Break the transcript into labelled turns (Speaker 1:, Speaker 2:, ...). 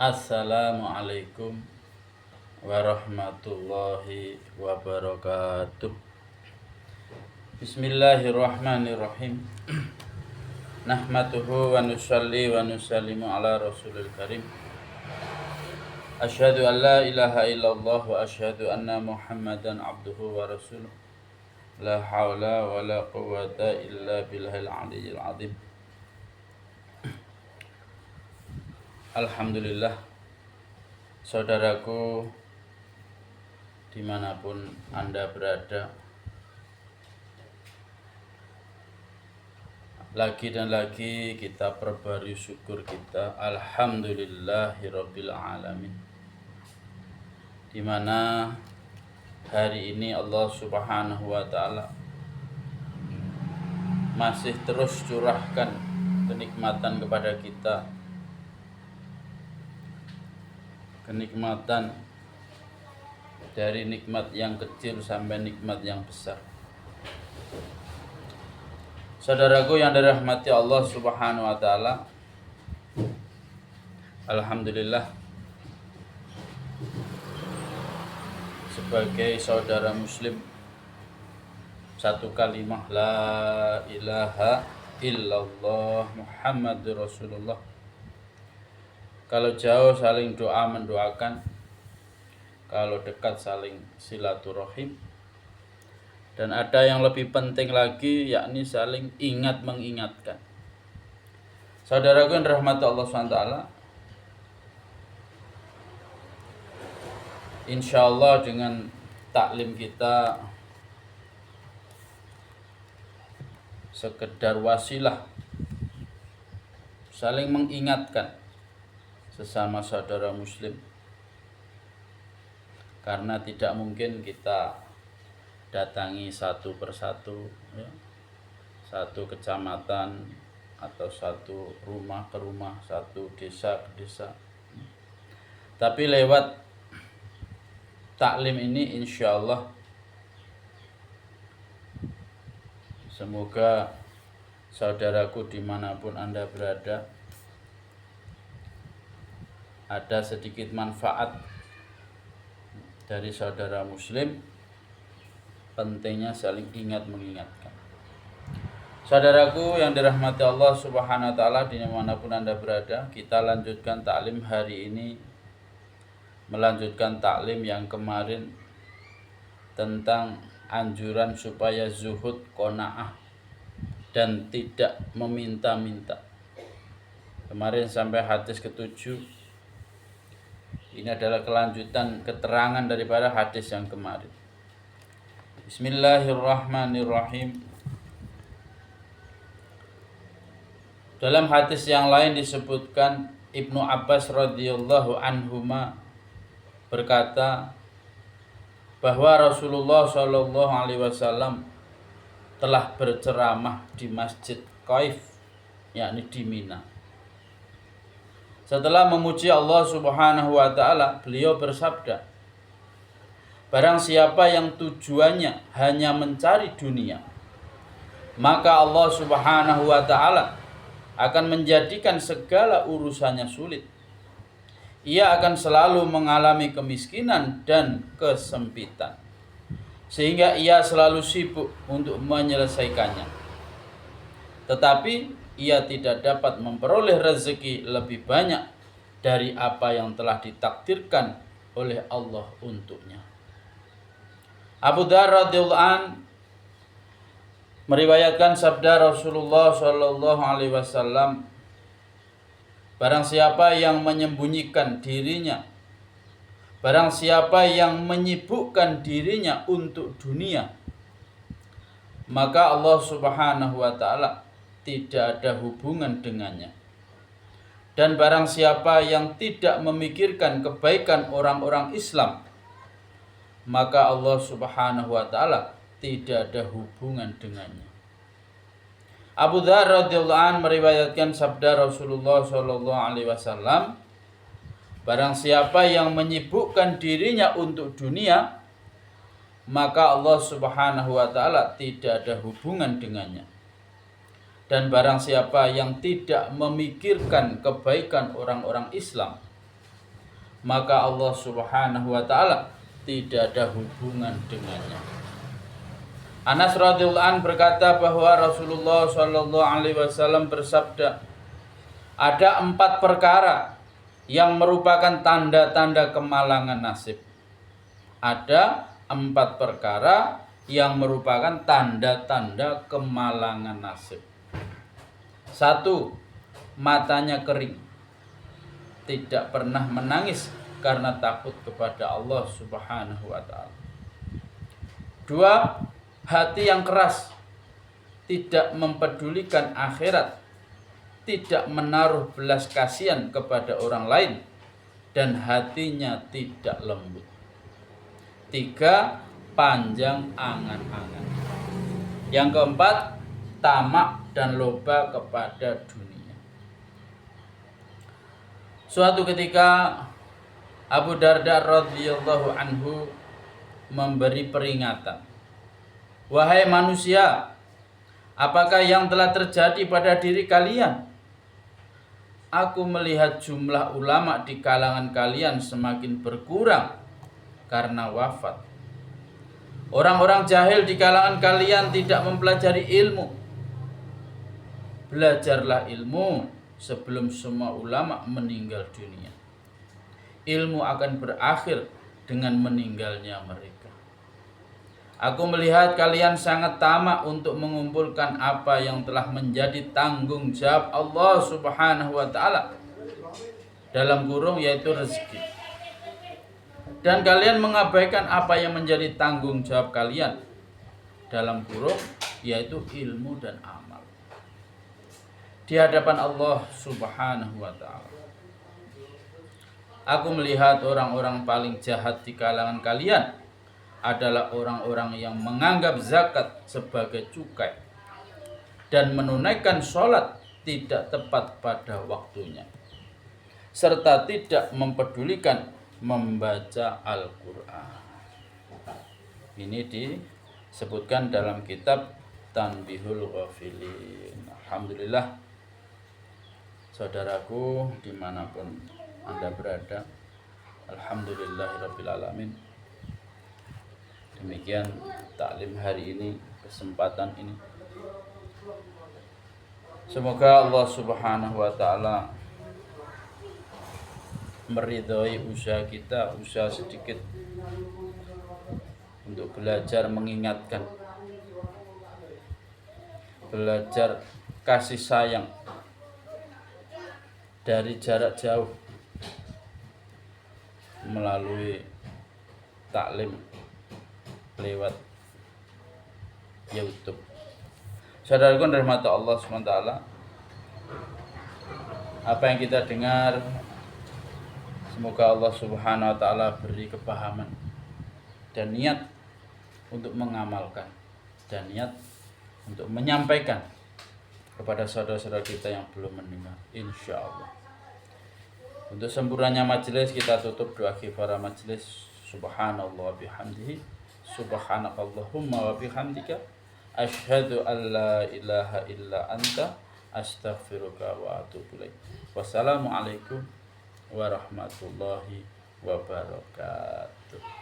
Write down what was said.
Speaker 1: Assalamualaikum warahmatullahi wabarakatuh. Bismillahirrahmanirrahim. Nahmaduhu wa nusalli wa nusallimu ala rasulil karim. Asyhadu an la ilaha illallah wa asyhadu anna muhammadan abduhu wa rasuluh. La hawla wa la quwwata illa billahil aliyyil azim. Alhamdulillah, saudaraku dimanapun Anda berada, lagi dan lagi kita perbarui syukur kita. Alhamdulillahirabbil alamin. Dimana hari ini Allah Subhanahu wa ta'ala masih terus curahkan kenikmatan kepada kita, kenikmatan dari nikmat yang kecil sampai nikmat yang besar. Saudaraku yang dirahmati Allah Subhanahu wa ta'ala, alhamdulillah, sebagai saudara muslim, satu kalimat la ilaha illallah Muhammadur Rasulullah. Kalau jauh saling doa mendoakan, kalau dekat saling silaturahim, dan ada yang lebih penting lagi, yakni saling ingat mengingatkan. Saudaraku yang dirahmati Allah SWT, insyaallah dengan taklim kita sekedar wasilah saling mengingatkan sesama saudara muslim, karena tidak mungkin kita datangi satu persatu, ya, satu kecamatan atau satu rumah ke rumah, satu desa ke desa, tapi lewat taklim ini insyaallah semoga saudaraku dimanapun Anda berada ada sedikit manfaat dari saudara muslim. Pentingnya saling ingat mengingatkan. Saudaraku yang dirahmati Allah Subhanahu wa ta'ala, dimanapun Anda berada, kita lanjutkan taklim hari ini, melanjutkan taklim yang kemarin tentang anjuran supaya zuhud, qanaah, dan tidak meminta-minta. Kemarin sampai hadis ke-7. Ini adalah kelanjutan keterangan daripada hadis yang kemarin. Bismillahirrahmanirrahim. Dalam hadis yang lain disebutkan Ibnu Abbas radhiyallahu anhuma berkata bahwa Rasulullah shallallahu alaihi wasallam telah berceramah di Masjid Qaif, yakni di Mina. Setelah memuji Allah Subhanahu wa ta'ala, beliau bersabda, barang siapa yang tujuannya hanya mencari dunia, maka Allah Subhanahu wa ta'ala akan menjadikan segala urusannya sulit. Ia akan selalu mengalami kemiskinan dan kesempitan, sehingga ia selalu sibuk untuk menyelesaikannya. Tetapi ia tidak dapat memperoleh rezeki lebih banyak dari apa yang telah ditakdirkan oleh Allah untuknya. Abu Dzar radhiyallahu an meriwayatkan sabda Rasulullah sallallahu alaihi wasallam, barang siapa yang menyembunyikan dirinya, barang siapa yang menyibukkan dirinya untuk dunia, maka Allah Subhanahu wa ta'ala tidak ada hubungan dengannya. Dan barang siapa yang tidak memikirkan kebaikan orang-orang Islam, maka Allah Subhanahu wa ta'ala tidak ada hubungan dengannya. Abu Dzar radhiyallahu an meriwayatkan sabda Rasulullah sallallahu alaihi wasallam, barang siapa yang menyibukkan dirinya untuk dunia, maka Allah Subhanahu wa ta'ala tidak ada hubungan dengannya. Dan barang siapa yang tidak memikirkan kebaikan orang-orang Islam, maka Allah Subhanahu wa taala tidak ada hubungan dengannya. Anas radhiyallahu an berkata bahwa Rasulullah sallallahu alaihi wasallam bersabda, ada 4 perkara yang merupakan tanda-tanda kemalangan nasib. Ada 4 perkara yang merupakan tanda-tanda kemalangan nasib. 1. Matanya kering, tidak pernah menangis karena takut kepada Allah Subhanahu wa taala. 2. Hati yang keras, tidak mempedulikan akhirat, tidak menaruh belas kasihan kepada orang lain, dan hatinya tidak lembut. 3. Panjang angan-angan. Yang keempat, tamak dan loba kepada dunia. Suatu ketika Abu Darda radhiyallahu anhu memberi peringatan, wahai manusia, apakah yang telah terjadi pada diri kalian? Aku melihat jumlah ulama di kalangan kalian semakin berkurang karena wafat. Orang-orang jahil di kalangan kalian tidak mempelajari ilmu. Belajarlah ilmu sebelum semua ulama meninggal dunia. Ilmu akan berakhir dengan meninggalnya mereka. Aku melihat kalian sangat tamak untuk mengumpulkan apa yang telah menjadi tanggung jawab Allah Subhanahu wa taala, dalam kurung yaitu rezeki. Dan kalian mengabaikan apa yang menjadi tanggung jawab kalian, dalam kurung yaitu ilmu dan amal, di hadapan Allah Subhanahu wa taala. Aku melihat orang-orang paling jahat di kalangan kalian adalah orang-orang yang menganggap zakat sebagai cukai dan menunaikan sholat tidak tepat pada waktunya, serta tidak mempedulikan membaca Al-Quran. Ini disebutkan dalam kitab Tanbihul Ghafilin. Alhamdulillah, saudaraku dimanapun Anda berada, alhamdulillahirrabbilalamin. Demikian taklim hari ini, kesempatan ini. Semoga Allah Subhanahu wa taala meridhai usaha kita, usaha sedikit untuk belajar mengingatkan, belajar kasih sayang dari jarak jauh melalui taklim lewat YouTube. Saudaraku rahmat Allah SWT, apa yang kita dengar semoga Allah Subhanahu wa taala beri kepahaman dan niat untuk mengamalkan dan niat untuk menyampaikan kepada saudara-saudara kita yang belum mendengar, insyaallah. Untuk sempurnanya majelis, kita tutup doa kifaraah majelis. Subhanallah bihamdihi, subhanakallahumma wa bihamdika, asyhadu an la ilaha illa anta, astaghfiruka wa atubu ilaik. Wassalamualaikum warahmatullahi wabarakatuh.